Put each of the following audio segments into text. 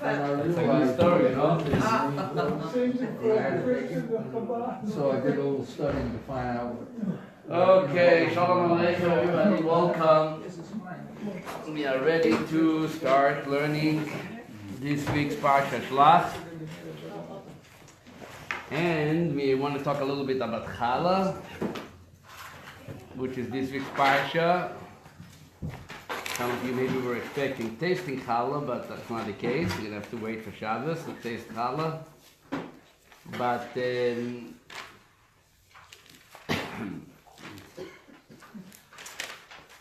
That's a good story, no? So I did a little studying to find out. Okay, Shalom Aleichem, everybody, welcome. We are ready to start learning this week's Parsha Shelach. And we want to talk a little bit about Challah, which is this week's Parsha. Some of you maybe were expecting tasting challah, but that's not the case. You're going to have to wait for Shabbos to taste challah. But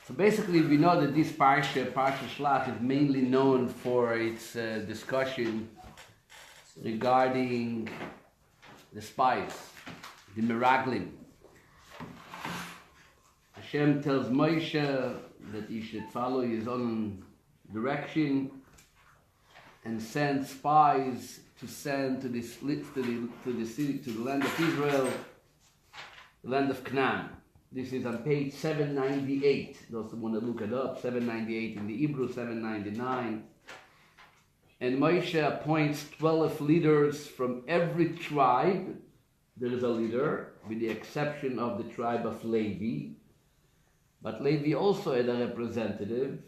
so basically we know that this Parsha Shelach, is mainly known for its discussion regarding the spies, the miraglim. Hashem tells Moshe that he should follow his own direction and send spies to send to the land of Israel, the land of Canaan. This is on page 798. Those who want to look it up, 798 in the Hebrew, 799. And Moshe appoints 12 leaders from every tribe. There is a leader, with the exception of the tribe of Levi. But Levi also had a representative.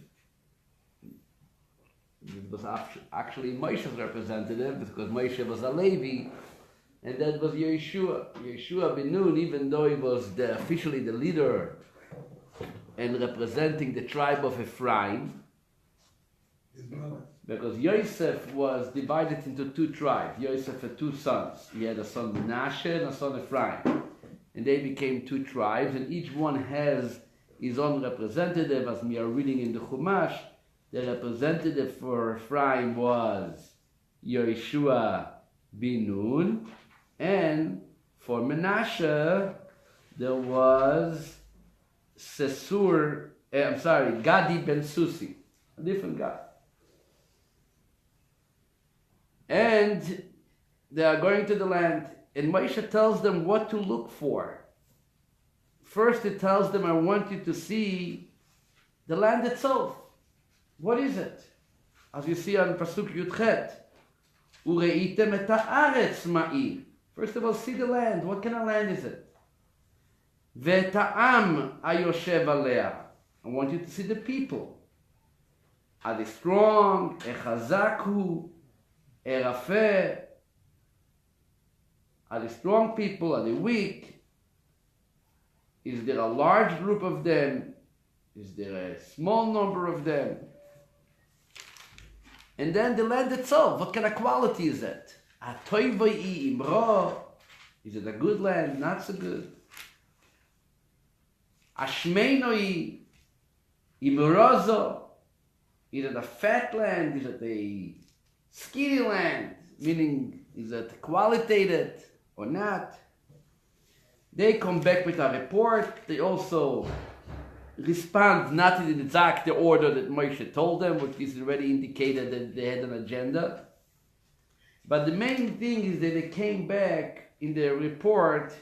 It was actually Moshe's representative because Moshe was a Levi, and that was Yeshua. Yeshua ben Nun, even though he was officially the leader and representing the tribe of Ephraim, because Yosef was divided into two tribes. Yosef had two sons. He had a son Menashe and a son Ephraim. And they became two tribes, and each one has his own representative. As we are reading in the Chumash, the representative for Ephraim was Yeshua ben Nun, and for Menashe there was Gadi ben Susi, a different guy. And they are going to the land, and Moshe tells them what to look for. First, it tells them, I want you to see the land itself. What is it? As you see on Pasuk Yudchet, Ureitem et haaretz ma'i. First of all, see the land. What kind of land is it? Ve'et ha'am hayoshev alea. I want you to see the people. Are they strong? Echazak hu? Erafeh? Are they strong people? Are they weak? Is there a large group of them? Is there a small number of them? And then the land itself, what kind of quality is it? Is it a good land? Not so good. Ashmeinoi imurazo. Is it a fat land? Is it a skinny land? Meaning, is it qualitated or not? They come back with a report. They also respond not in the exact order that Moshe told them, which is already indicated that they had an agenda. But the main thing is that they came back in their report,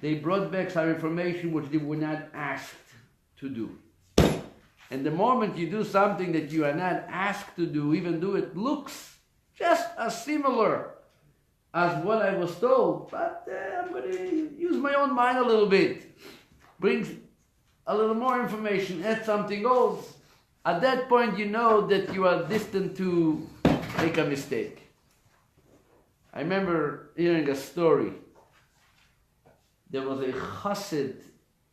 they brought back some information which they were not asked to do. And the moment you do something that you are not asked to do, even though it looks just as similar as what I was told, but I'm going to use my own mind a little bit, brings a little more information, add something else. At that point, you know that you are destined to make a mistake. I remember hearing a story. There was a chassid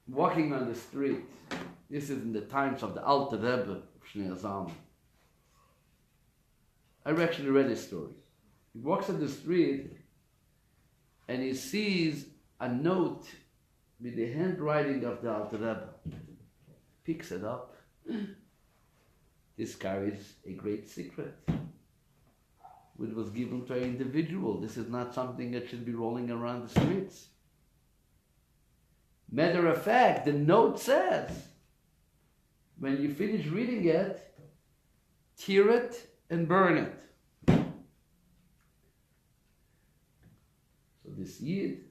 walking on the street. This is in the times of the Alter Rebbe, Shnei Zalman. I actually read this story. He walks on the street and he sees a note with the handwriting of the Alter Rebbe. Picks it up. This carries a great secret, which was given to an individual. This is not something that should be rolling around the streets. Matter of fact, the note says, when you finish reading it, tear it and burn it. So this Yid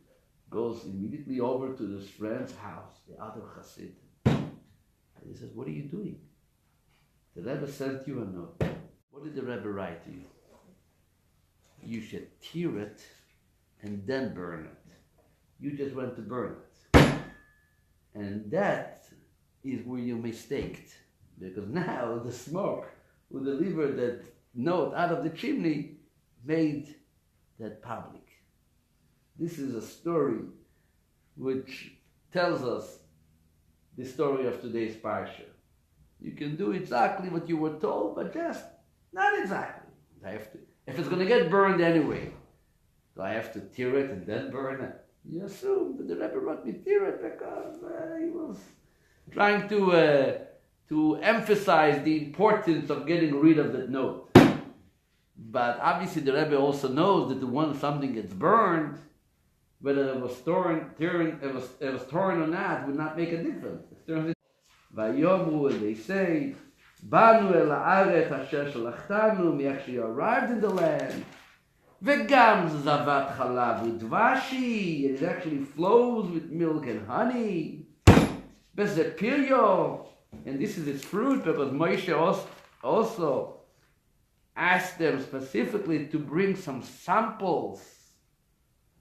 goes immediately over to this friend's house, the other Chassid. And he says, what are you doing? The Rebbe sent you a note. What did the Rebbe write to you? you should tear it and then burn it. You just went to burn it. And that is where you mistaked. Because now the smoke would deliver that note out of the chimney made that public. This is a story which tells us the story of today's Parsha. You can do exactly what you were told, but just not exactly. I have to. If it's going to get burned anyway, do I have to tear it and then burn it? You assume that the Rebbe wrote me tear it because he was trying to emphasize the importance of getting rid of that note. But obviously the Rebbe also knows that when something gets burned, whether it was torn or not, would not make a difference. Vayomu, and they say, Banu el haaretz asher shalachtanu, we actually arrived in the land. Vegam zavat chalav udvashi, it actually flows with milk and honey. Bezepiryo, and this is its fruit, because Moshe also asked them specifically to bring some samples.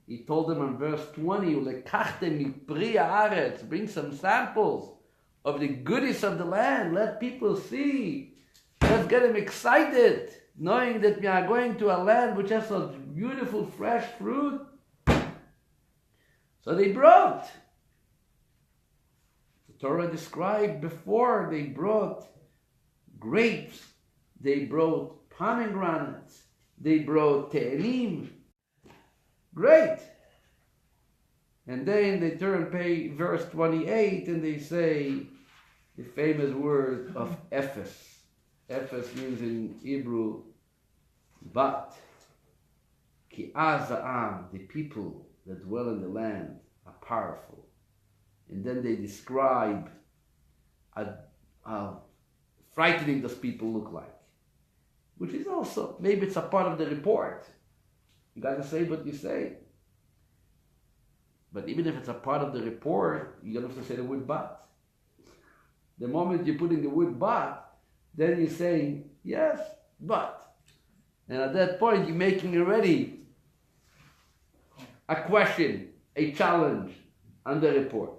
He told them in verse 20, Ulekachtem mipri haaretz, bring some samples of the goodies of the land. Let people see. Let's get them excited, knowing that we are going to a land which has such beautiful fresh fruit. So they brought. The Torah described before, they brought grapes, they brought pomegranates, they brought te'elim. Great. And then they turn page verse 28 and they say the famous word of Ephes. Ephes means in Hebrew, but. Ki aza'am, the people that dwell in the land are powerful. And then they describe how frightening those people look like. Which is also, maybe it's a part of the report. You got to say what you say. But even if it's a part of the report, you don't have to say the word but. The moment you're putting the word but, then you're saying, yes, but. And at that point, you're making already a question, a challenge on the report.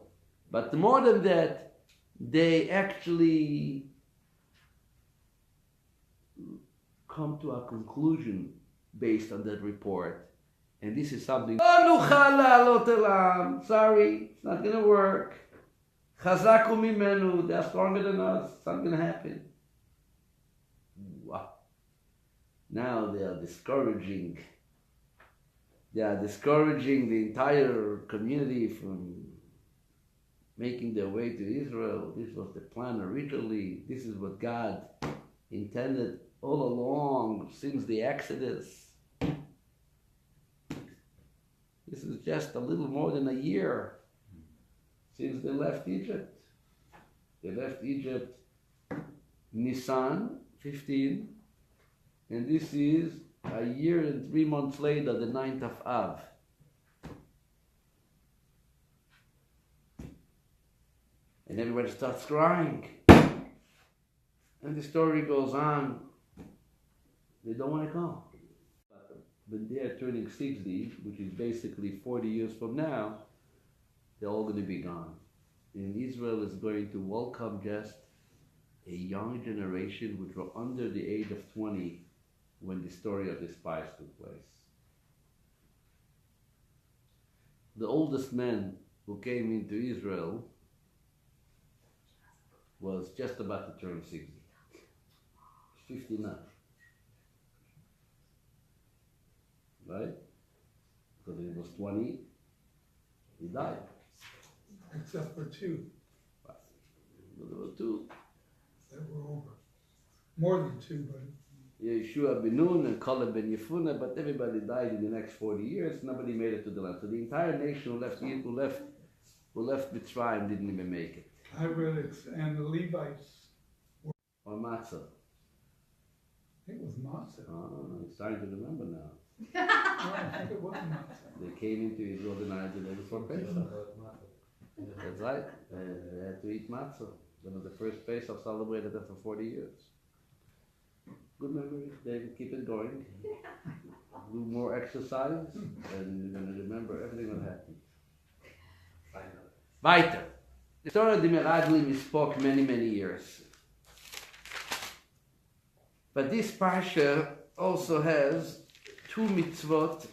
But more than that, they actually come to a conclusion based on that report. And this is something, sorry, it's not going to work. Chazaku mimenu, they're stronger than us, it's not going to happen. Wow. Now they are discouraging the entire community from making their way to Israel. This was the plan originally. This is what God intended all along since the Exodus. This is just a little more than a year since they left Egypt. They left Egypt Nisan 15, and this is a year and 3 months later, the 9th of Av. And everybody starts crying. And the story goes on. They don't want to come. When they are turning 60, which is basically 40 years from now, they're all going to be gone. And Israel is going to welcome just a young generation which were under the age of 20 when the story of the spies took place. The oldest man who came into Israel was just about to turn 60. 59. Right? Because when he was 20, he died. Except for two There were two. that were over. More than two, but Yeshua ben Nun and Caleb ben Yefuna, but everybody died in the next 40 years. Nobody made it to the land. So the entire nation who left Mitzrayim didn't even make it. I read it, and the Levites, Or Matzah. I think it was Matzah. Oh, I'm starting to remember now. No, I think it was Matzah. They came into Israel the night before Pesach. That's right. They had to eat matzah. One of the first Pesach celebrated after 40 years. Good memory. David, keep it going. do more exercise, and you're going to remember everything that happened. Weiter. The story of the Meraglim is spoke many, many years. But this Parsha also has two mitzvot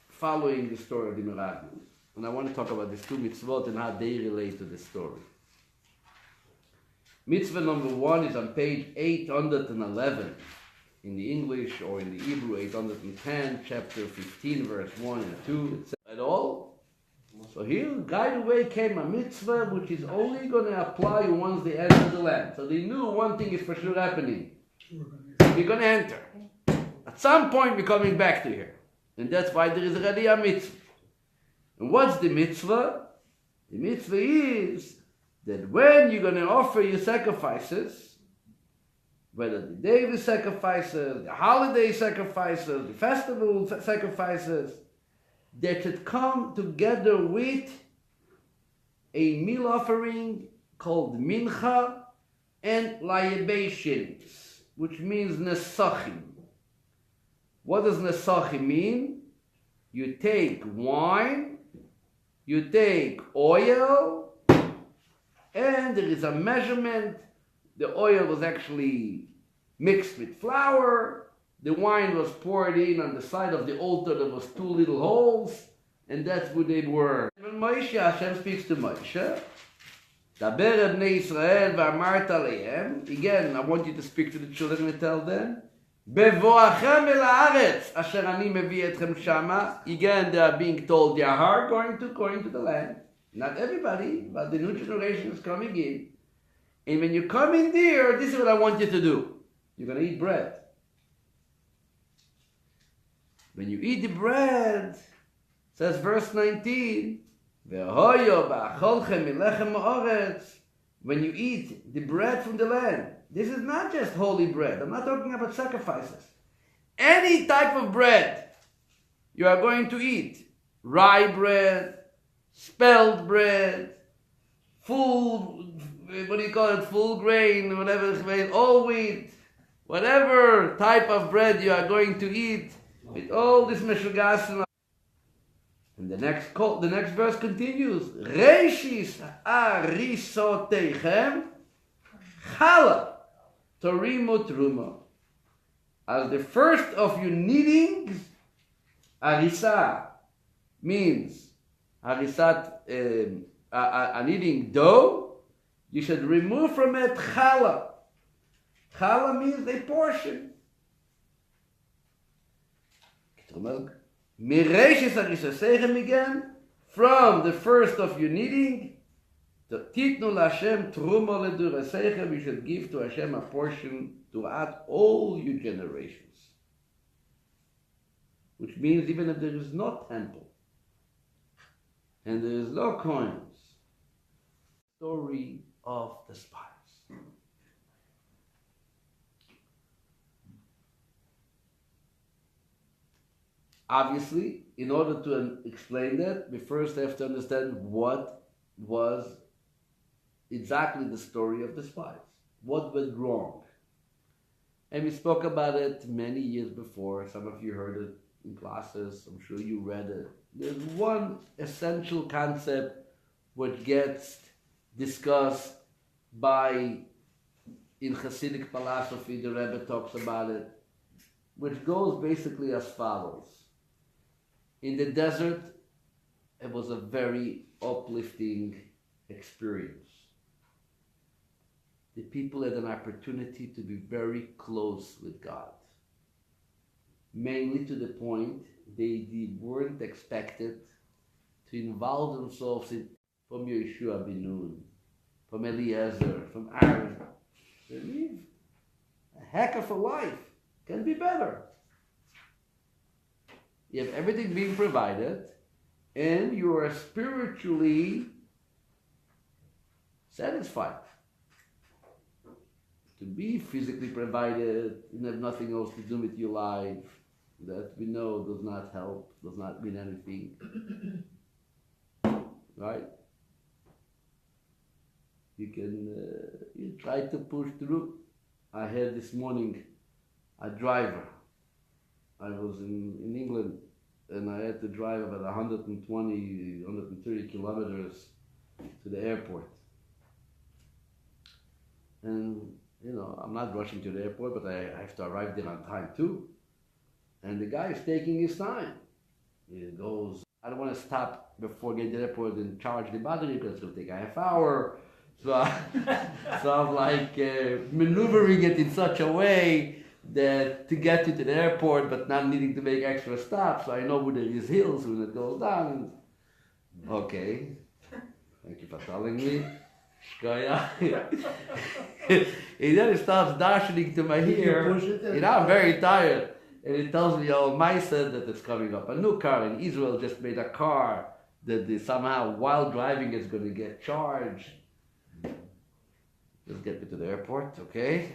following the story of the Meraglim. And I want to talk about these two mitzvot and how they relate to the story. Mitzvah number 1 is on page 811 in the English, or in the Hebrew 810, chapter 15, verse 1 and 2. It says at all. So here, right away came a mitzvah which is only going to apply once they enter the land. So they knew one thing is for sure happening. We're going to enter. At some point we're coming back to here. And that's why there is already a mitzvah. And what's the mitzvah? The mitzvah is that when you're going to offer your sacrifices, whether the daily sacrifices, the holiday sacrifices, the festival sacrifices, that should come together with a meal offering called mincha and libations, which means nesachim. What does nesachim mean? You take wine, you take oil, and there is a measurement. The oil was actually mixed with flour. The wine was poured in on the side of the altar. There was 2 little holes, and that's what they were. When Moshe, Hashem speaks to Moshe, Daber bnei Yisrael v'amart alehem. Again, I want you to speak to the children and tell them, Bevoachem el haaretz asher ani mevi etchem shama. Again, they are being told they are going to the land. Not everybody, but the new generation is coming in. And when you come in there, this is what I want you to do. You're going to eat bread. When you eat the bread, says verse 19, when you eat the bread from the land, this is not just holy bread. I'm not talking about sacrifices. Any type of bread you are going to eat. Rye bread, spelled bread, full grain, whatever, all wheat, whatever type of bread you are going to eat, with all this meshugas. And the next verse continues. Reishis arisotechem chala torimu truma. As the first of your kneadings, arisa means arisat, a kneading dough. You should remove from it chala. Chala means a portion. Mireishis arisosechem again, from the first of your kneading, titnu laHashem truma ledurasechem. You should give to Hashem a portion throughout all your generations. Which means even if there is no temple and there is no coins, story of the spies. Obviously, in order to explain that, we first have to understand what was exactly the story of the spies. What went wrong? And we spoke about it many years before. Some of you heard it in classes. I'm sure you read it. There's one essential concept which gets discussed in Hasidic philosophy. The Rebbe talks about it, which goes basically as follows. In the desert, it was a very uplifting experience. The people had an opportunity to be very close with God. Mainly to the point they weren't expected to involve themselves from Yeshua ben Nun, from Eliezer, from Aaron. They live a heck of a life. Can be better. You have everything being provided, and you are spiritually satisfied. To be physically provided and have nothing else to do with your life, that we know does not help, does not mean anything. Right? You try to push through. I had this morning a driver I was in England, and I had to drive about 120, 130 kilometers to the airport. And, I'm not rushing to the airport, but I have to arrive there on time too. And the guy is taking his time. He goes, I don't want to stop before getting to the airport and charge the battery because it's going to take a half hour. So I'm like maneuvering it in such a way that to get you to the airport, but not needing to make extra stops. So I know where there is hills when it goes down. Okay, thank you for telling me. Shkoya. And then it starts dashing to my ear. I'm very tired. And it tells me, Maisa, that it's coming up a new car. And Israel just made a car that somehow, while driving, is going to get charged. Just get me to the airport, okay?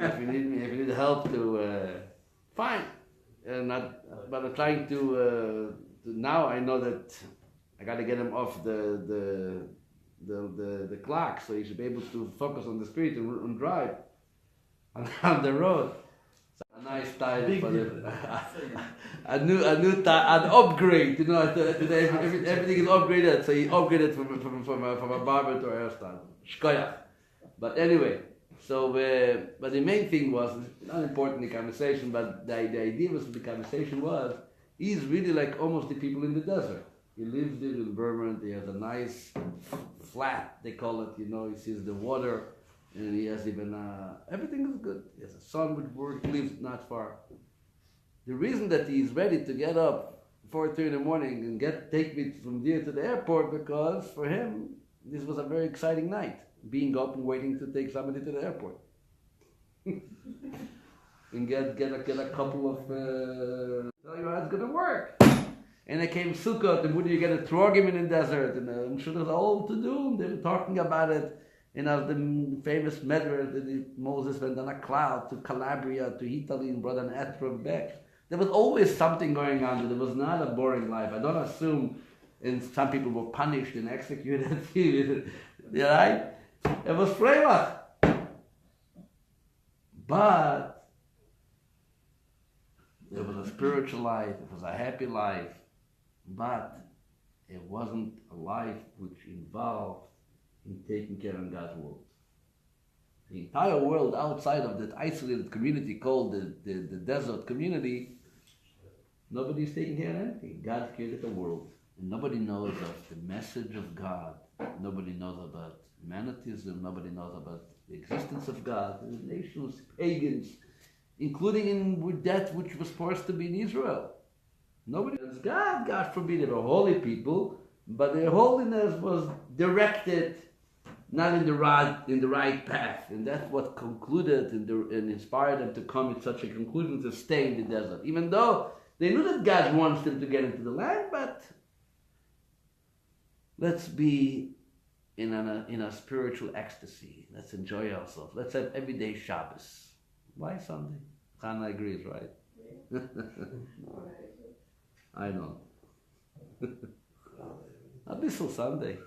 if you need help fine. But I'm trying to now I know that I got to get him off the clock, so he should be able to focus on the street and drive on the road. So a nice tire for an upgrade. Today everything is upgraded. So he upgraded from a barber to a hairstyle. Shkoya. But anyway, so but the main thing was not important in the conversation, but the idea was the conversation was he's really like almost the people in the desert. He lives there in Vermont. He has a nice flat, they call it. He sees the water, and he has even everything is good. He has a son with work. He lives not far. The reason that he's ready to get up 4:30 in the morning and take me from there to the airport because for him this was a very exciting night. Being up and waiting to take somebody to the airport. And get a couple of tell you how it's gonna work. And I came Sukkot, and would you get a trogim in the desert? And I'm sure there's all to do. They were talking about it. And as the famous Medver that Moses went on a cloud to Calabria, to Italy, and brought an etrog back. There was always something going on. There was not a boring life. I don't assume, and some people were punished and executed. Right? It was Shelach. But it was a spiritual life, it was a happy life, but it wasn't a life which involved in taking care of God's world. The entire world outside of that isolated community called the desert community, nobody's taking care of anything. God created the world, and nobody knows of the message of God. Nobody knows about Humanitism, nobody knows about the existence of God. The nations, pagans, including that which was supposed to be in Israel. Nobody knows God. God forbid, they were holy people, but their holiness was directed not in the right path, and that's what concluded and inspired them to come to such a conclusion to stay in the desert, even though they knew that God wants them to get into the land. But let's be in a spiritual ecstasy. Let's enjoy ourselves. Let's have everyday Shabbos. Why Sunday? Hannah agrees, right? I know. Abyssal Sunday.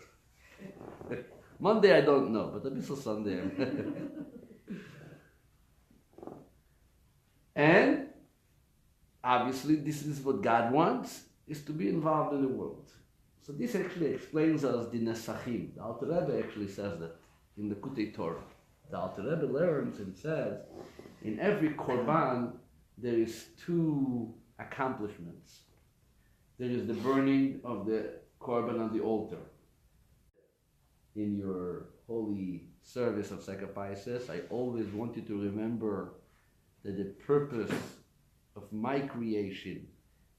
Monday I don't know, but Abyssal Sunday. And obviously this is what God wants, is to be involved in the world. So this actually explains us the Nesachim. The Alter Rebbe actually says that in the Kutei Torah. The Alter Rebbe learns and says, in every Korban, there is two accomplishments. There is the burning of the Korban on the altar. In your holy service of sacrifices, I always want you to remember that the purpose of my creation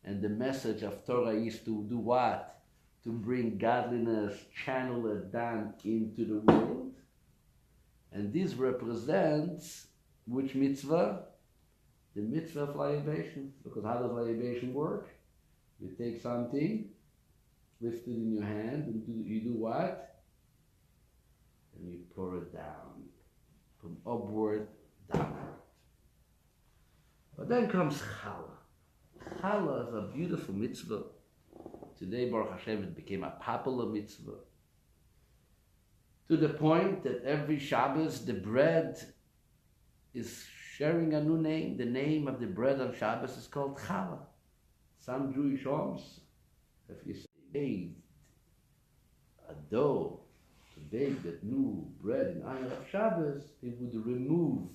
and the message of Torah is to do what? To bring godliness, channel it down into the world. And this represents which mitzvah? The mitzvah of libation. Because how does libation work? You take something, lift it in your hand, and you do what? And you pour it down. From upward, downward. But then comes Challah. Challah is a beautiful mitzvah. Today, Baruch Hashem, it became a popular mitzvah. To the point that every Shabbos, the bread is sharing a new name. The name of the bread on Shabbos is called challah. Some Jewish homes, if you say made a dough to bake that new bread in honor of Shabbos, they would remove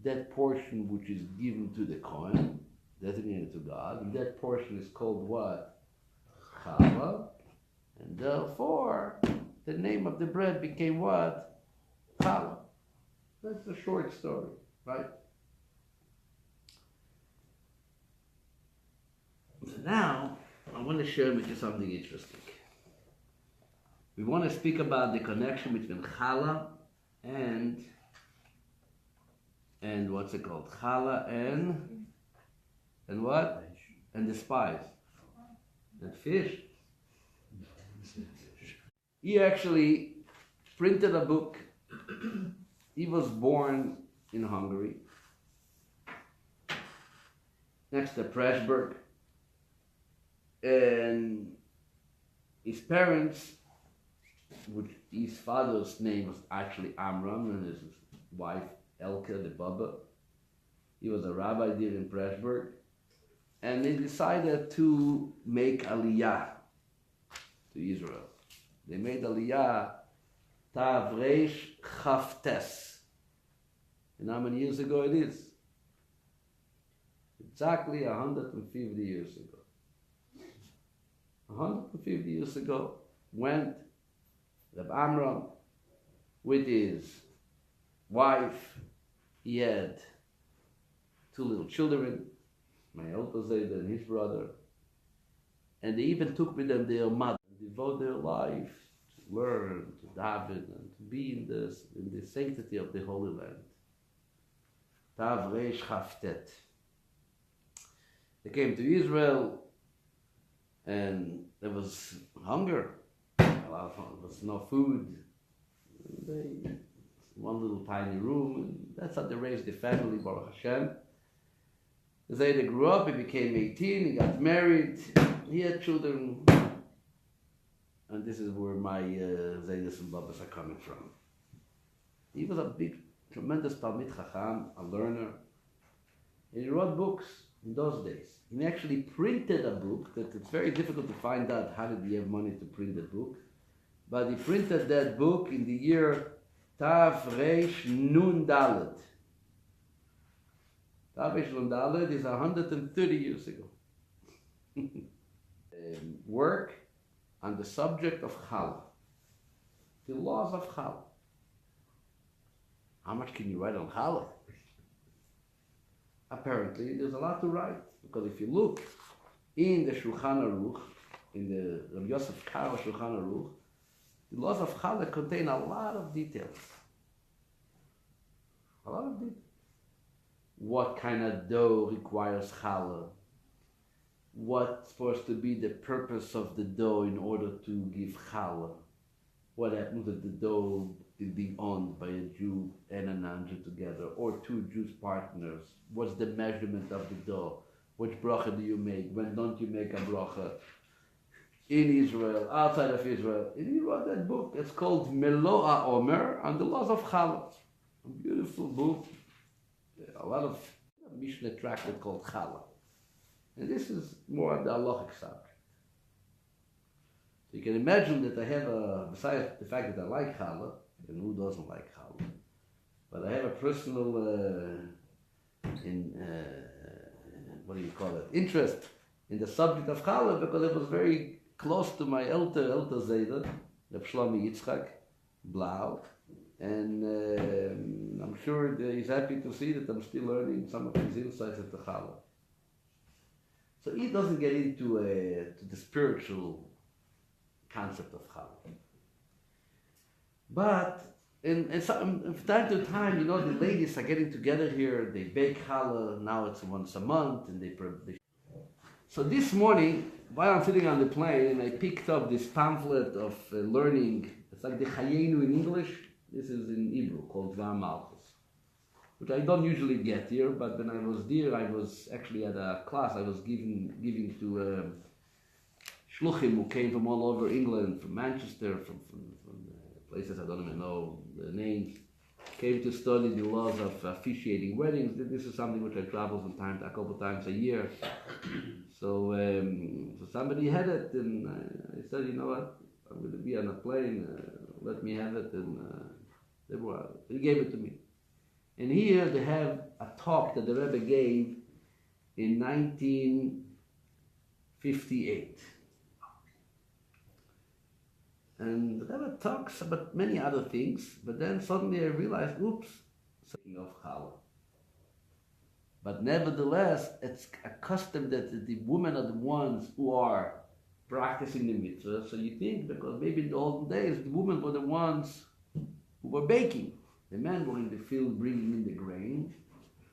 that portion which is given to the Kohen, designated to God, and that portion is called what? Challah. And therefore, the name of the bread became what? Challah. That's a short story, right? So now, I want to share with you something interesting. We want to speak about the connection between challah and what's it called? Challah and what? And the spice. And fish. He actually printed a book. He was born in Hungary, next to Pressburg, and his parents, which his father's name was actually Amram, and his wife Elke, the Baba. He was a rabbi there in Pressburg, and they decided to make Aliyah to Israel. They made Aliyah Tav Reish Chavtes. And how many years ago it is? Exactly 150 years ago. 150 years ago went Reb Amram with his wife. He had 2 little children, my elder Zayda and his brother. And they even took with them their mother, devote their life to learn, to daven, and to be in the sanctity of the Holy Land. Tav Reish Chavtet. They came to Israel, and there was hunger. There was no food. One little tiny room, and that's how they raised the family, Baruch Hashem. Zayda grew up, he became 18, he got married, he had children, and this is where my Zaydas and Babas are coming from. He was a big, tremendous Talmid Chacham, a learner, and he wrote books in those days. He actually printed a book that it's very difficult to find out how did he have money to print the book, but he printed that book in the year Tav Reish Nun Dalet. Tav Reish Nun Dalet is 130 years ago. Work on the subject of Challah, the laws of Challah. How much can you write on Challah? Apparently, there's a lot to write, because if you look in the Shulchan Aruch, in the Rabbi Yosef Karo Shulchan Aruch, the laws of Challah contain a lot of details. A lot of details. What kind of dough requires challah? What's supposed to be the purpose of the dough in order to give challah? What happens if the dough is being owned by a Jew and a non-Jew together, or 2 Jews partners? What's the measurement of the dough? Which bracha do you make? When don't you make a bracha? In Israel, outside of Israel. And he wrote that book. It's called Meloa Omer on the laws of Challah. A beautiful book. A lot of Mishnah tractate called Challah. And this is more on the halachic subject. So you can imagine that I have besides the fact that I like Challah, and who doesn't like Challah, but I have a personal, interest in the subject of Challah, because it was very close to my elder Zayda, Reb Shlomi Yitzchak Blau, and I'm sure that he's happy to see that I'm still learning some of his insights into Challah. So he doesn't get into to the spiritual concept of Challah. But from time to time, the ladies are getting together here, they bake Challah, now it's once a month, and they So this morning, while I'm sitting on the plane, I picked up this pamphlet of learning. It's like the Chayenu in English. This is in Hebrew, called Var Malchus, which I don't usually get here, but when I was there, I was actually at a class I was giving to Shluchim who came from all over England, from Manchester, from places I don't even know the names. came to study the laws of officiating weddings. This is something which I travel from time to a couple times a year. So somebody had it, and I said, you know what, I'm going to be on a plane, let me have it, and he gave it to me. And here they have a talk that the Rabbi gave in 1958. And the Rebbe talks about many other things, but then suddenly I realized, oops, something of challah. But nevertheless, it's a custom that the women are the ones who are practicing the mitzvah. So you think, because maybe in the olden days, the women were the ones who were baking. The men were in the field bringing in the grain,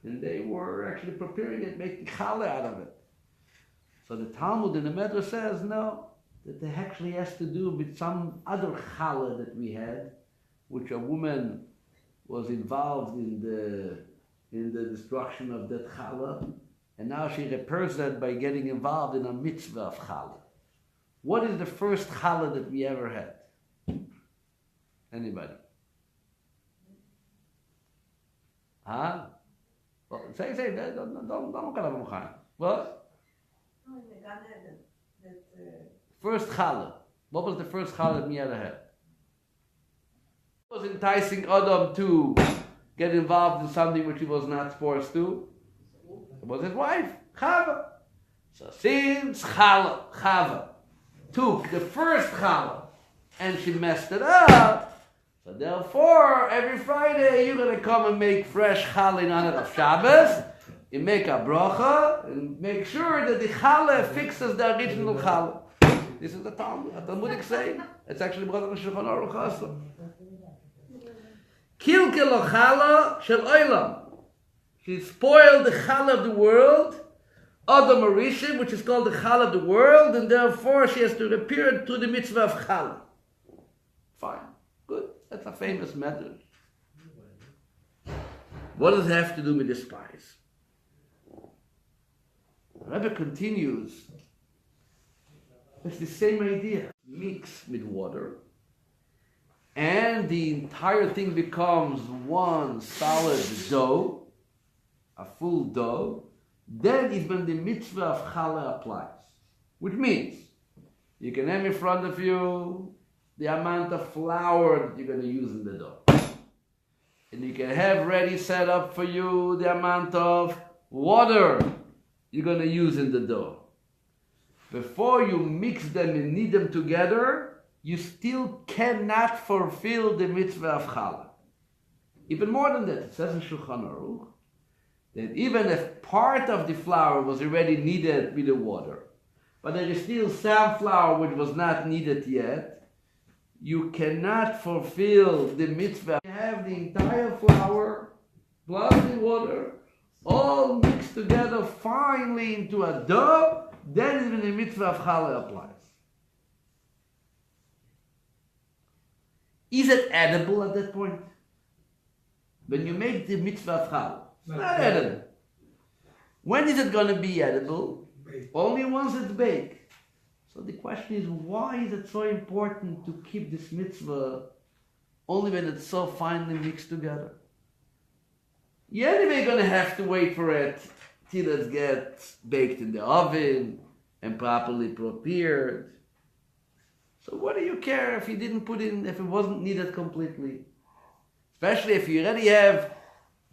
and they were actually preparing it, making challah out of it. So the Talmud in the Medrash says, no, that it actually has to do with some other challah that we had, which a woman was involved in the destruction of that challah, and now she repairs that by getting involved in a mitzvah of challah. What is the first challah that we ever had? Anybody? Huh? Well, say, don't look at him. What? First challah. What was the first challah that we ever had? What was enticing Adam to get involved in something which he was not supposed to? It was his wife, Chava. So since Chava took the first challah and she messed it up, so therefore every Friday you're going to come and make fresh challah in honor of Shabbos. You make a bracha and make sure that the challah fixes the original challah. This is the Talmud, a Talmudic saying. It's actually brought on Shulchan Aruch also. Kilkel challah shel olam. She spoiled the challah of the world, Adam Arishim, which is called the challah of the world, and therefore she has to repair it to the mitzvah of challah. Fine, good. That's a famous method. What does it have to do with the spice? Rabbi continues. It's the same idea. Mix with water, and the entire thing becomes one solid dough, a full dough. Then is when the mitzvah of challah applies. Which means, you can have in front of you the amount of flour that you're going to use in the dough. And you can have ready set up for you the amount of water you're going to use in the dough. Before you mix them and knead them together, you still cannot fulfill the mitzvah of challah. Even more than that, it says in Shulchan Aruch that even if part of the flour was already kneaded with the water, but there is still some flour which was not kneaded yet, you cannot fulfill the mitzvah. You have the entire flour plus the water all mixed together finely into a dough. Then is when the mitzvah of challah applies. Is it edible at that point? When you make the mitzvah of challah, it's not edible. When is it going to be edible? Only once it's baked. So the question is, why is it so important to keep this mitzvah only when it's so finely mixed together? You're anyway going to have to wait for it till it gets baked in the oven and properly prepared. So what do you care if you didn't put in, if it wasn't kneaded completely? Especially if you already have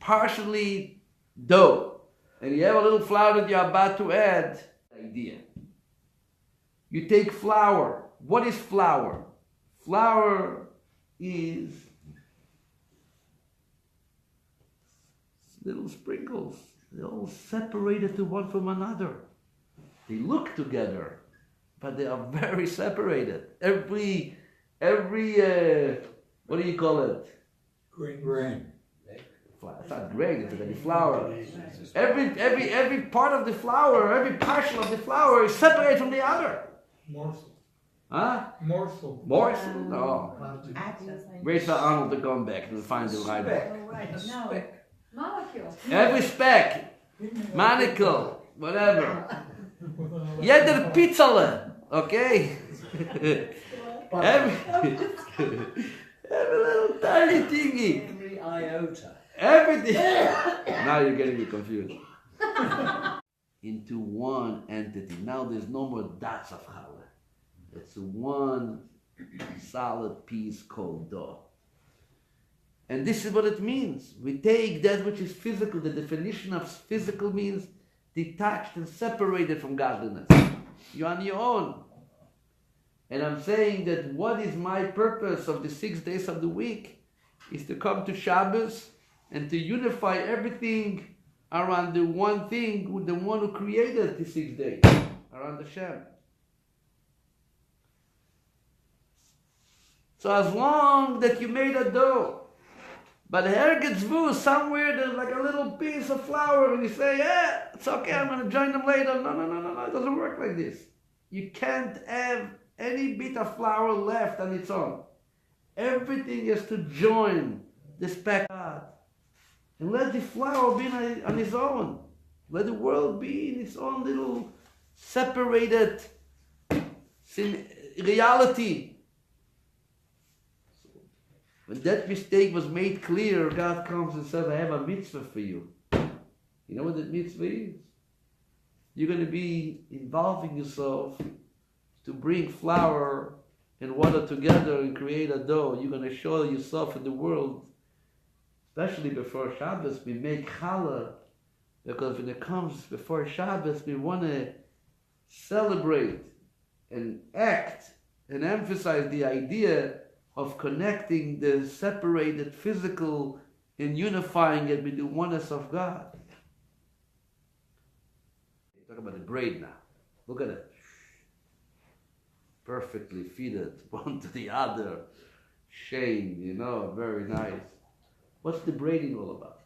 partially dough and you have a little flour that you're about to add. Idea. You take flour. What is flour? Flour is little sprinkles. They're all separated to one from another. They look together, but they are very separated. Every what do you call it? Grain. It's not grain, it's already flour. Every part of the flour, every partial of the flour is separated from the other. Morsel. Huh? Morsel. Morsel? No. Wait for Arnold to come back and find the right one. No. Molecule. Every speck, manacle, whatever. Jeder pizzale, okay? every little tiny thingy. iota. Everything. Now you're getting me confused. Into one entity. Now there's no more dots of challah. It's one solid piece called dough. And this is what it means. We take that which is physical. The definition of physical means detached and separated from godliness. You're on your own. And I'm saying that what is my purpose of the 6 days of the week is to come to Shabbos and to unify everything around the one thing with the one who created the 6 days, around Hashem. So as long that you made a dough, but hergetzvu, somewhere there's like a little piece of flour, and you say, yeah, it's okay, I'm going to join them later. No, it doesn't work like this. You can't have any bit of flour left on its own. Everything is to join this pack God. And let the flour be on its own. Let the world be in its own little separated reality. When that mistake was made clear, God comes and says, I have a mitzvah for you. You know what that mitzvah is? You're going to be involving yourself to bring flour and water together and create a dough. You're going to show yourself in the world, especially before Shabbos. We make challah because when it comes before Shabbos, we want to celebrate and act and emphasize the idea of connecting the separated physical and unifying it with the oneness of God. Talk about the braid now. Look at it. Perfectly fitted, one to the other. Shane, very nice. What's the braiding all about?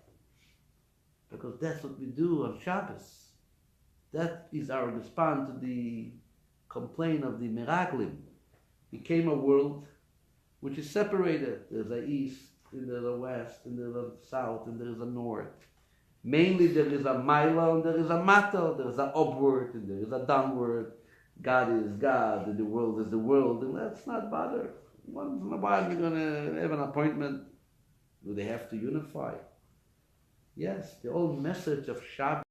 Because that's what we do on Shabbos. That is our response to the complaint of the Meraglim. Became a world which is separated. There's a east, and there's a west, and there's a south, and there's a north. Mainly there is a mila, and there is a mata, there is a upward, and there is a downward. God is God, and the world is the world, and let's not bother. Once in a while we're going to have an appointment. Do they have to unify? Yes, the whole message of Shabbos